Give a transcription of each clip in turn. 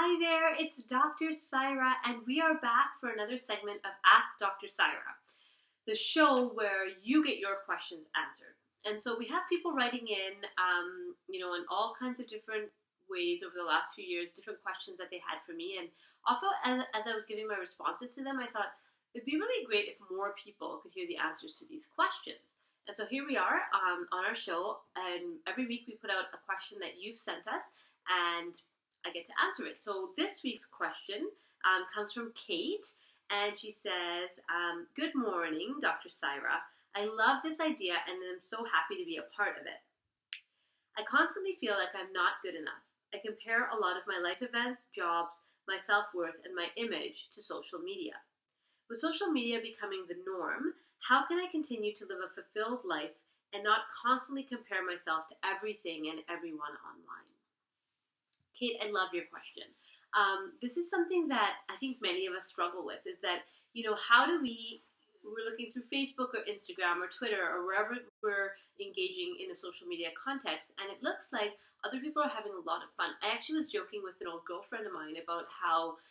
Hi there, it's Dr. Saira, and we are back for another segment of Ask Dr. Saira, the show where you get your questions answered. And so we have people writing in all kinds of different ways over the last few years, different questions that they had for me. And also, as I was giving my responses to them, I thought it'd be really great if more people could hear the answers to these questions. And so here we are on our show, and every week we put out a question that you've sent us, and I get to answer it. So this week's question comes from Kate, and she says, good morning, Dr. Saira. I love this idea and I'm so happy to be a part of it. I constantly feel like I'm not good enough. I compare a lot of my life events, jobs, my self-worth, and my image to social media. With social media becoming the norm, how can I continue to live a fulfilled life and not constantly compare myself to everything and everyone online? Kate, I love your question. This is something that I think many of us struggle with, is that, how do we're looking through Facebook or Instagram or Twitter or wherever we're engaging in a social media context, and it looks like other people are having a lot of fun. I actually was joking with an old girlfriend of mine about how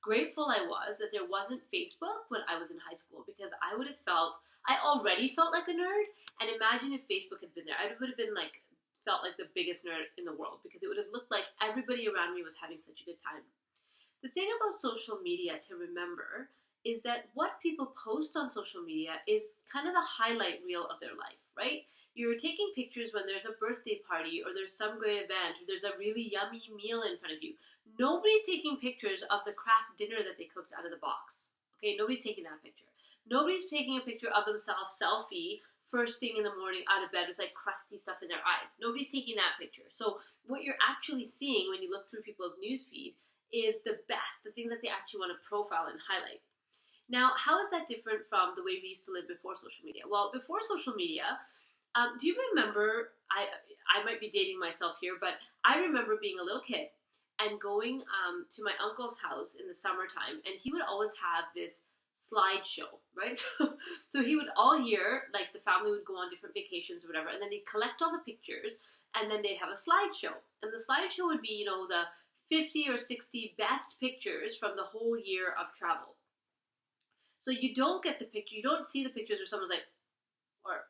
grateful I was that there wasn't Facebook when I was in high school, because I already felt like a nerd, and imagine if Facebook had been there. I would have been felt like the biggest nerd in the world, because it would have looked like everybody around me was having such a good time. The thing about social media to remember is that what people post on social media is kind of the highlight reel of their life, right? You're taking pictures when there's a birthday party or there's some great event or there's a really yummy meal in front of you. Nobody's taking pictures of the craft dinner that they cooked out of the box. Okay, nobody's taking that picture. Nobody's taking a picture of themselves selfie first thing in the morning out of bed with crusty stuff in their eyes. Nobody's taking that picture. So what you're actually seeing when you look through people's newsfeed is the best, the thing that they actually want to profile and highlight. Now, how is that different from the way we used to live before social media? Well, before social media, do you remember, I might be dating myself here, but I remember being a little kid and going to my uncle's house in the summertime, and he would always have this slideshow, right? So he would all year, the family would go on different vacations or whatever, and then they'd collect all the pictures, and then they'd have a slideshow. And the slideshow would be, the 50 or 60 best pictures from the whole year of travel. So you don't get the picture, you don't see the pictures where someone's or,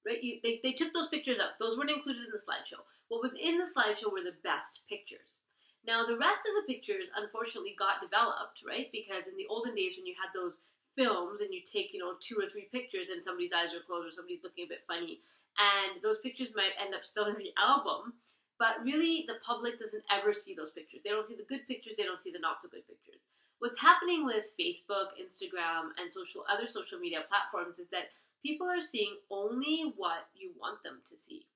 right? They took those pictures out. Those weren't included in the slideshow. What was in the slideshow were the best pictures. Now, the rest of the pictures, unfortunately, got developed, right? Because in the olden days, when you had those films and you take, 2 or 3 pictures and somebody's eyes are closed or somebody's looking a bit funny, and those pictures might end up still in the album, but really the public doesn't ever see those pictures. They don't see the good pictures, they don't see the not so good pictures. What's happening with Facebook, Instagram, and other social media platforms is that people are seeing only what you want them to see,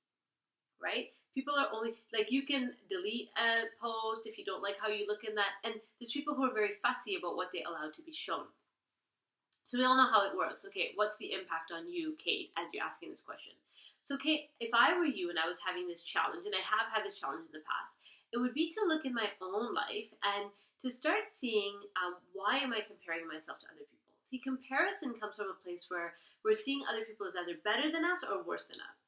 right? People are only, you can delete a post if you don't like how you look in that, and there's people who are very fussy about what they allow to be shown. So we all know how it works. Okay, what's the impact on you, Kate, as you're asking this question? So Kate, if I were you and I was having this challenge, and I have had this challenge in the past, it would be to look in my own life and to start seeing why am I comparing myself to other people? See, comparison comes from a place where we're seeing other people as either better than us or worse than us.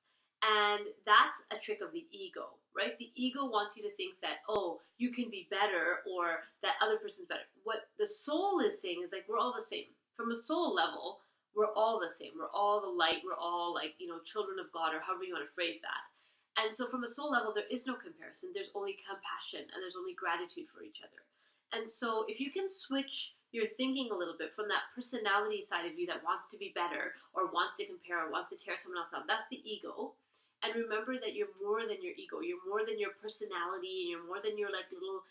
And that's a trick of the ego, right? The ego wants you to think that, oh, you can be better or that other person's better. What the soul is saying is we're all the same. From a soul level, we're all the same. We're all the light. We're all children of God, or however you want to phrase that. And so from a soul level, there is no comparison. There's only compassion and there's only gratitude for each other. And so if you can switch your thinking a little bit from that personality side of you that wants to be better or wants to compare or wants to tear someone else out, that's the ego. And remember that you're more than your ego. You're more than your personality, and you're more than your little,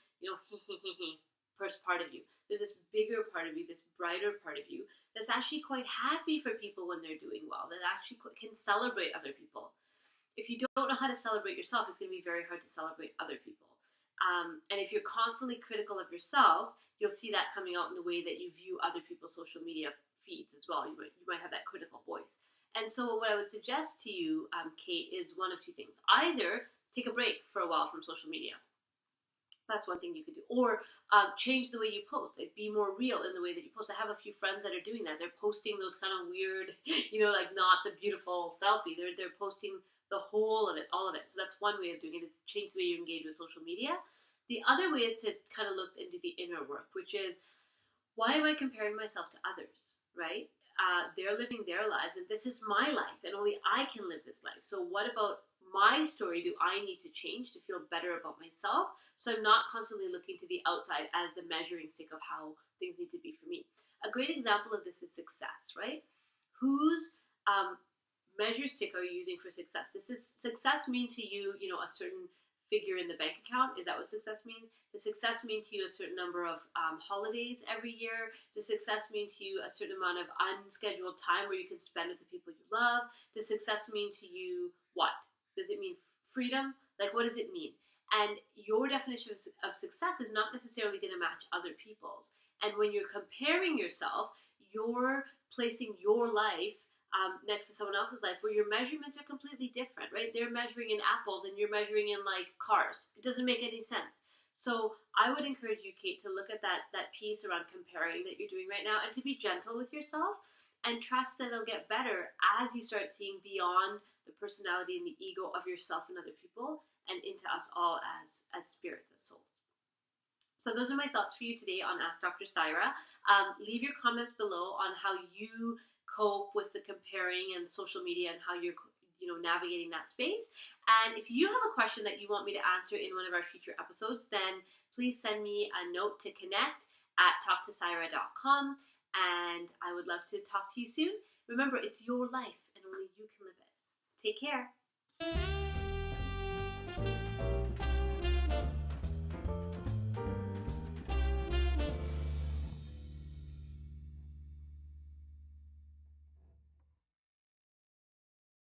first part of you. There's this bigger part of you, this brighter part of you that's actually quite happy for people when they're doing well, that actually can celebrate other people. If you don't know how to celebrate yourself, it's going to be very hard to celebrate other people. And if you're constantly critical of yourself, you'll see that coming out in the way that you view other people's social media feeds as well. You might have that critical voice. And so what I would suggest to you, Kate, is one of two things. Either take a break for a while from social media. That's one thing you could do. Or change the way you post. Be more real in the way that you post. I have a few friends that are doing that. They're posting those kind of weird, not the beautiful selfie. They're posting the whole of it, all of it. So that's one way of doing it, is change the way you engage with social media. The other way is to kind of look into the inner work, which is, why am I comparing myself to others, right? They're living their lives and this is my life and only I can live this life. So what about my story do I need to change to feel better about myself? So I'm not constantly looking to the outside as the measuring stick of how things need to be for me. A great example of this is success, right? Whose measure stick are you using for success? Does this success mean to you, a certain figure in the bank account? Is that what success means? Does success mean to you a certain number of holidays every year? Does success mean to you a certain amount of unscheduled time where you can spend with the people you love? Does success mean to you what? Does it mean freedom? Like, what does it mean? And your definition of success is not necessarily going to match other people's. And when you're comparing yourself, you're placing your life next to someone else's life where your measurements are completely different, right? They're measuring in apples and you're measuring in like cars. It doesn't make any sense. So I would encourage you, Kate, to look at that piece around comparing that you're doing right now and to be gentle with yourself and trust that it'll get better as you start seeing beyond the personality and the ego of yourself and other people and into us all as spirits, as souls. So those are my thoughts for you today on Ask Dr. Saira. Leave your comments below on how you cope with the comparing and social media and how you're navigating that space. And if you have a question that you want me to answer in one of our future episodes, then please send me a note to connect@talktosaira.com and I would love to talk to you soon. Remember, it's your life and only you can live it. Take care.